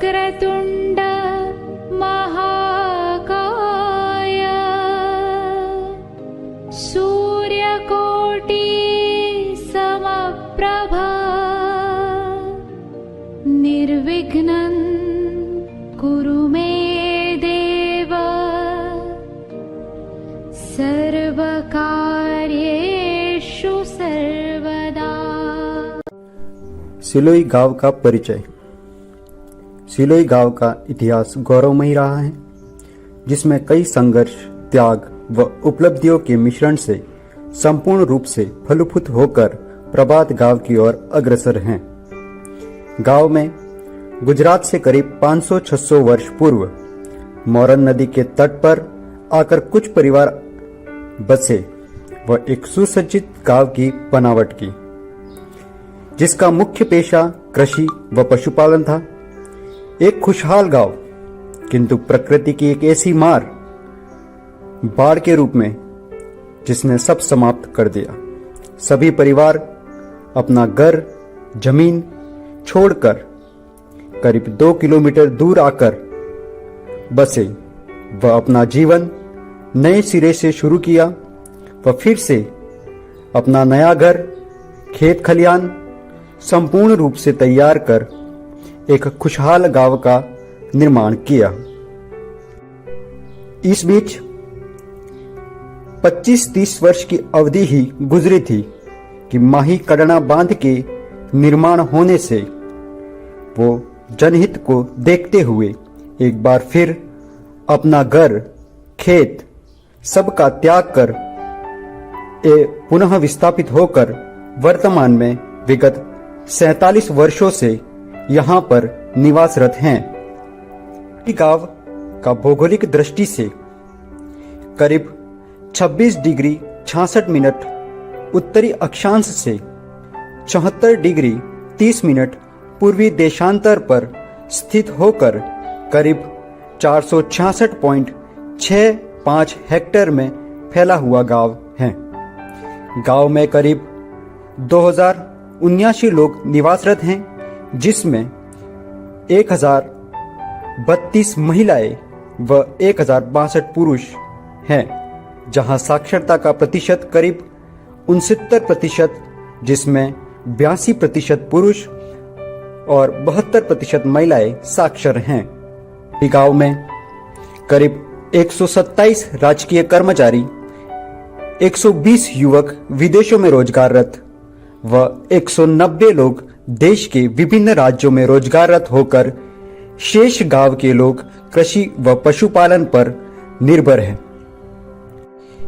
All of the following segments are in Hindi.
वक्रतुण्ड महाकाय सूर्यकोटि समप्रभा निर्विघ्नं कुरु मे देव सर्वकार्येषु सर्वदा। सिलोई गांव का परिचय। सिलोई गांव का इतिहास गौरवमयी रहा है, जिसमें कई संघर्ष, त्याग व उपलब्धियों के मिश्रण से संपूर्ण रूप से फलीभूत होकर प्रभात गांव की ओर अग्रसर हैं। गांव में गुजरात से करीब 500-600 वर्ष पूर्व मोरन नदी के तट पर आकर कुछ परिवार बसे व एक सुसज्जित गांव की बनावट की, जिसका मुख्य पेशा कृषि व पशुपालन था। एक खुशहाल गांव, किंतु प्रकृति की एक ऐसी मार, बाढ़ के रूप में, जिसने सब समाप्त कर दिया। सभी परिवार अपना घर, जमीन छोड़कर करीब 2 किलोमीटर दूर आकर बसे व अपना जीवन नए सिरे से शुरू किया व फिर से अपना नया घर, खेत खलियान संपूर्ण रूप से तैयार कर एक खुशहाल गांव का निर्माण किया। इस बीच 25-30 वर्ष की अवधि ही गुजरी थी कि माही कड़ना बांध के निर्माण होने से वो जनहित को देखते हुए एक बार फिर अपना घर, खेत सबका त्याग कर पुनः विस्थापित होकर वर्तमान में विगत 47 वर्षों से यहाँ पर निवासरत हैं। गांव का भौगोलिक दृष्टि से करीब 26 डिग्री 66 मिनट उत्तरी अक्षांश से 74 डिग्री 30 मिनट पूर्वी देशांतर पर स्थित होकर करीब 466.65 हेक्टेयर में फैला हुआ गांव है। गांव में करीब 2079 लोग निवासरत हैं, जिसमें 1032 महिलाएं व 1062 पुरुष हैं, जहां साक्षरता का प्रतिशत करीब 69%, जिसमें 82% पुरुष और 72% महिलाएं साक्षर हैं। गांव में करीब 127 राजकीय कर्मचारी, 120 युवक विदेशों में रोजगाररत व 190 लोग देश के विभिन्न राज्यों में रोजगाररत होकर शेष गांव के लोग कृषि व पशुपालन पर निर्भर हैं।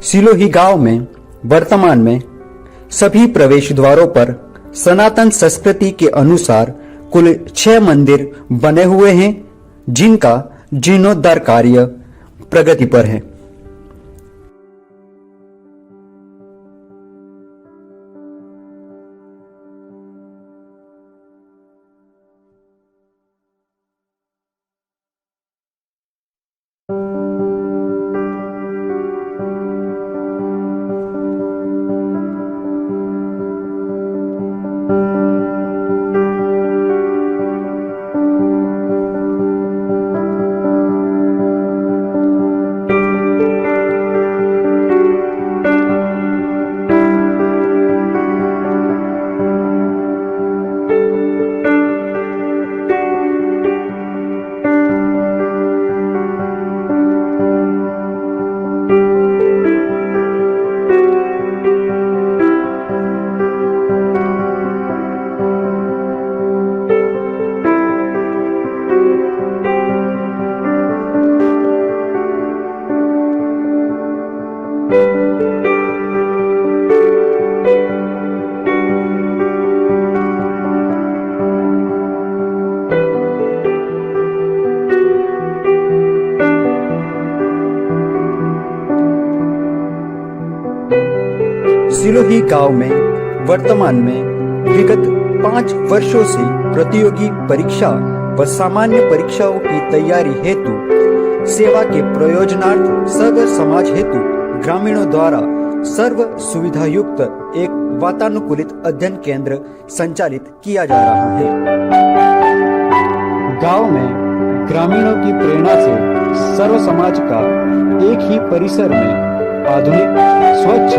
सिलोही गांव में वर्तमान में सभी प्रवेश द्वारों पर सनातन संस्कृति के अनुसार कुल 6 मंदिर बने हुए हैं, जिनका जीर्णोद्धार कार्य प्रगति पर है। सिलोही गांव में वर्तमान में विगत 5 वर्षों से प्रतियोगी परीक्षा व सामान्य परीक्षाओं की तैयारी हेतु सेवा के प्रयोजनार्थ सागर समाज हेतु ग्रामीणों द्वारा सर्व सुविधा युक्त एक वातानुकूलित अध्ययन केंद्र संचालित किया जा रहा है। गांव में ग्रामीणों की प्रेरणा से सर्व समाज का एक ही परिसर में आधुनिक, स्वच्छ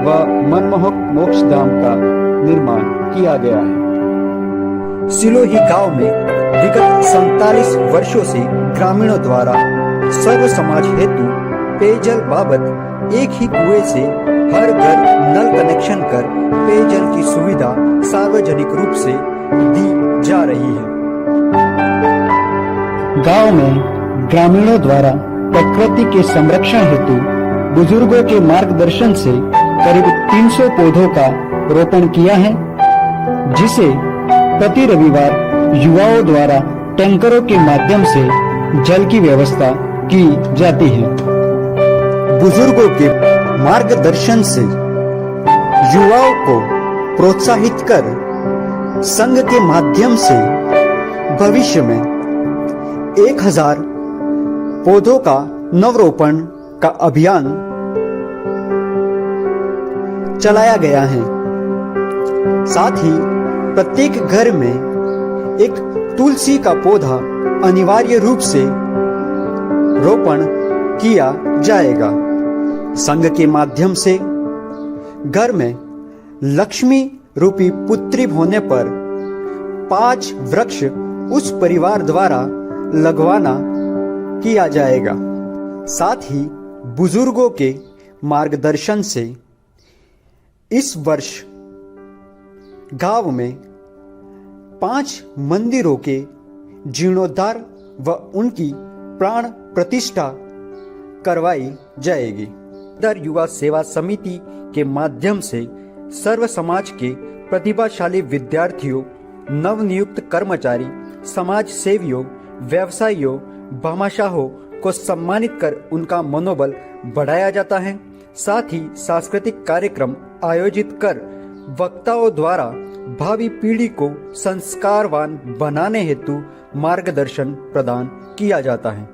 व मनमोहक मोक्षधाम का निर्माण किया गया है। सिलोही गांव में विगत 47 वर्षों से ग्रामीणों द्वारा सर्व समाज हेतु पेयजल बाबत एक ही कुएं से हर घर नल कनेक्शन कर पेयजल की सुविधा सार्वजनिक रूप से दी जा रही है। गांव में ग्रामीणों द्वारा प्रकृति के संरक्षण हेतु बुजुर्गों के मार्गदर्शन से करीब 300 पौधों का रोपण किया है, जिसे प्रति रविवार युवाओं द्वारा टैंकरों के माध्यम से जल की व्यवस्था की जाती है। बुजुर्गों के मार्गदर्शन से युवाओं को प्रोत्साहित कर संघ के माध्यम से भविष्य में 1000 पौधों का नवरोपण का अभियान चलाया गया है। साथ ही प्रत्येक घर में एक तुलसी का पौधा अनिवार्य रूप से रोपण किया जाएगा। संघ के माध्यम से घर में लक्ष्मी रूपी पुत्री होने पर 5 वृक्ष उस परिवार द्वारा लगवाना किया जाएगा। साथ ही बुजुर्गों के मार्गदर्शन से इस वर्ष गांव में 5 मंदिरों के जीर्णोद्धार व उनकी प्राण प्रतिष्ठा करवाई जाएगी। इधर युवा सेवा समिति के माध्यम से सर्व समाज के प्रतिभाशाली विद्यार्थियों, नवनियुक्त कर्मचारी, समाज सेवियों, व्यवसायियों, भामाशाहों को सम्मानित कर उनका मनोबल बढ़ाया जाता है। साथ ही सांस्कृतिक कार्यक्रम आयोजित कर वक्ताओं द्वारा भावी पीढ़ी को संस्कारवान बनाने हेतु मार्गदर्शन प्रदान किया जाता है।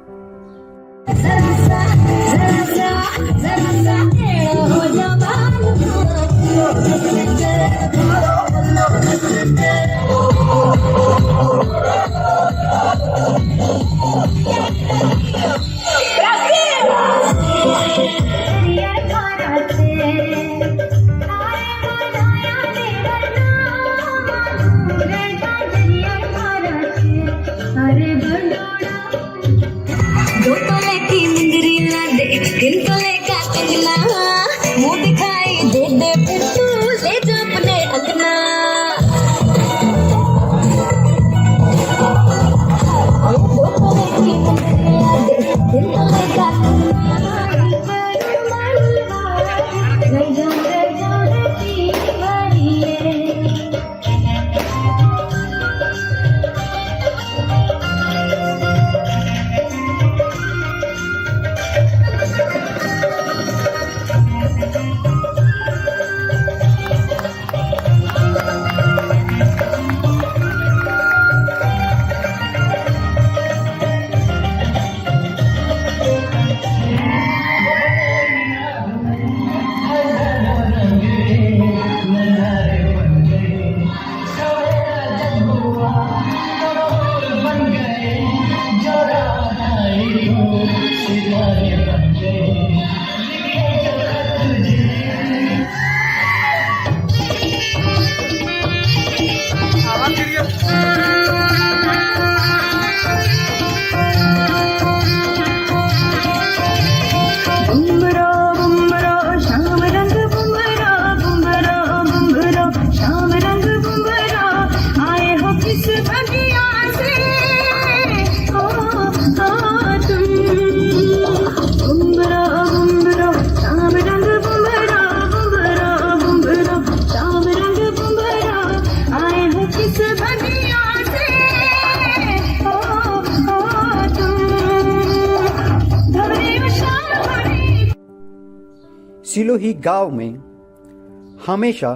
सिलोही गांव में हमेशा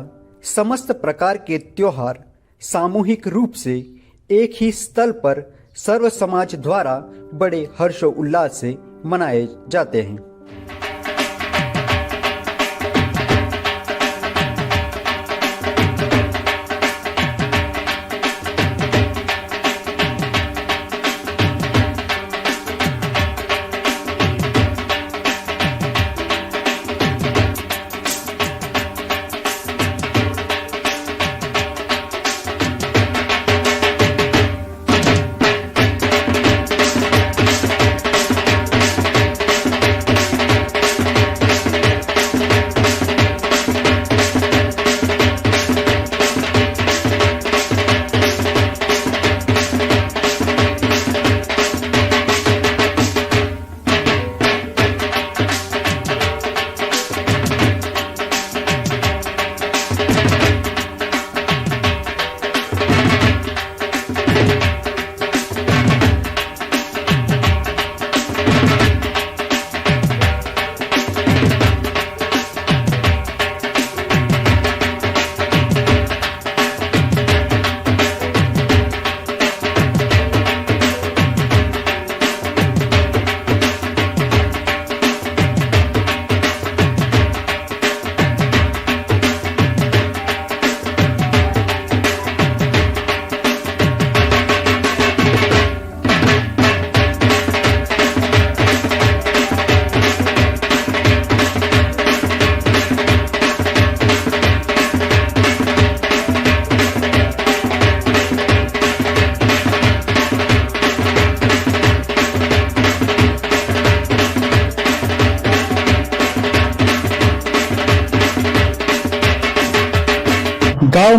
समस्त प्रकार के त्योहार सामूहिक रूप से एक ही स्थल पर सर्व समाज द्वारा बड़े हर्षोल्लास से मनाए जाते हैं।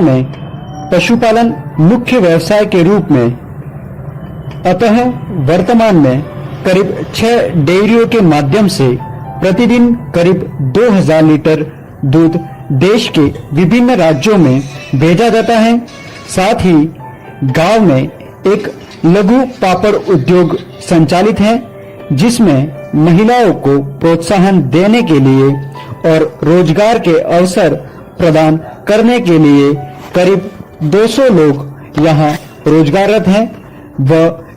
में पशुपालन मुख्य व्यवसाय के रूप में, अतः वर्तमान में करीब 6 डेयरियों के माध्यम से प्रतिदिन करीब 2000 लीटर दूध देश के विभिन्न राज्यों में भेजा जाता है। साथ ही गांव में एक लघु पापड़ उद्योग संचालित है, जिसमें महिलाओं को प्रोत्साहन देने के लिए और रोजगार के अवसर प्रदान करने के लिए करीब 200 लोग यहां रोजगाररत हैं व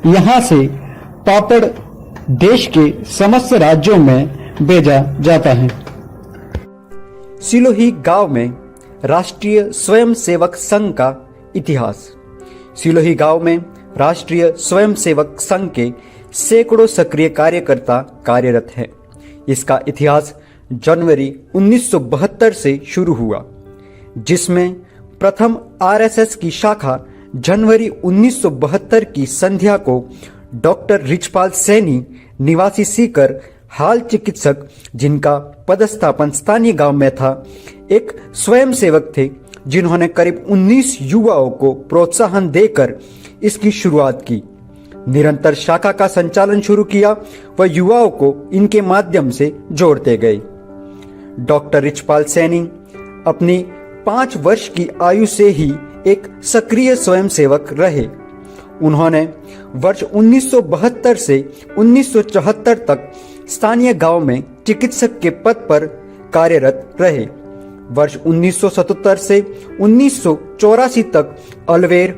यहां से पापड़ देश के समस्त राज्यों में भेजा जाता है। सिलोही गांव में राष्ट्रीय स्वयंसेवक संघ का इतिहास। सिलोही गांव में राष्ट्रीय स्वयंसेवक संघ के सैकड़ों सक्रिय कार्यकर्ता कार्यरत हैं। इसका इतिहास जनवरी 1972 से शुरू हुआ, जिसमें प्रथम आरएसएस की शाखा जनवरी 1972 की संध्या को डॉक्टर रिचपाल सैनी निवासी सीकर, हाल चिकित्सक, जिनका पदस्थापन स्थानीय गांव में था, एक स्वयंसेवक थे जिन्होंने करीब 19 युवाओं को प्रोत्साहन देकर इसकी शुरुआत की। निरंतर शाखा का संचालन शुरू किया व युवाओं को इनके माध्यम से जोड़ते गए। डॉक्टर रिचपाल सैनी अपनी 5 वर्ष की आयु से ही एक सक्रिय स्वयंसेवक रहे। उन्होंने वर्ष 1972 से 1974 तक स्थानीय गांव में चिकित्सक के पद पर कार्यरत रहे। वर्ष 1977 से 1984 तक अलवेर,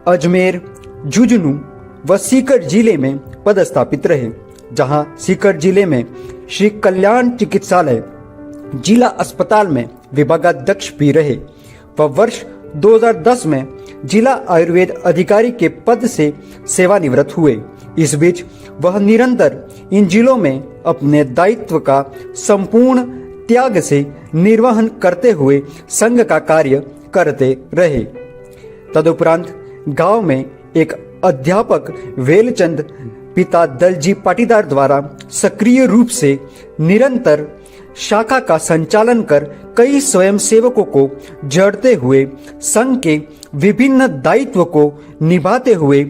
अजमेर, झुंझुनू व सीकर जिले में पदस्थापित रहे, जहां सीकर जिले में श्री कल्याण चिकित्सालय जिला अस्पताल में विभागाध्यक्ष भी रहे। वह वर्ष 2010 में जिला आयुर्वेद अधिकारी के पद से सेवानिवृत्त हुए। इस बीच वह निरंतर इन जिलों में अपने दायित्व का संपूर्ण त्याग से निर्वहन करते हुए संघ का कार्य करते रहे। तदुपरांत गांव में एक अध्यापक वेलचंद पिता दलजी पाटीदार द्वारा सक्रिय रूप से निरंतर शाखा का संचालन कर कई स्वयंसेवकों को जोड़ते हुए संघ के विभिन्न दायित्व को निभाते हुए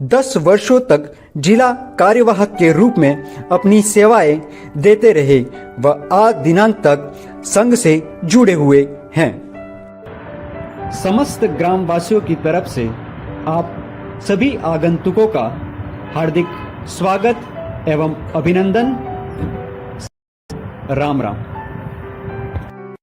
10 वर्षों तक जिला कार्यवाहक के रूप में अपनी सेवाएं देते रहे व आज दिनांक तक संघ से जुड़े हुए हैं। समस्त ग्रामवासियों की तरफ से आप सभी आगंतुकों का हार्दिक स्वागत एवं अभिनंदन। राम राम।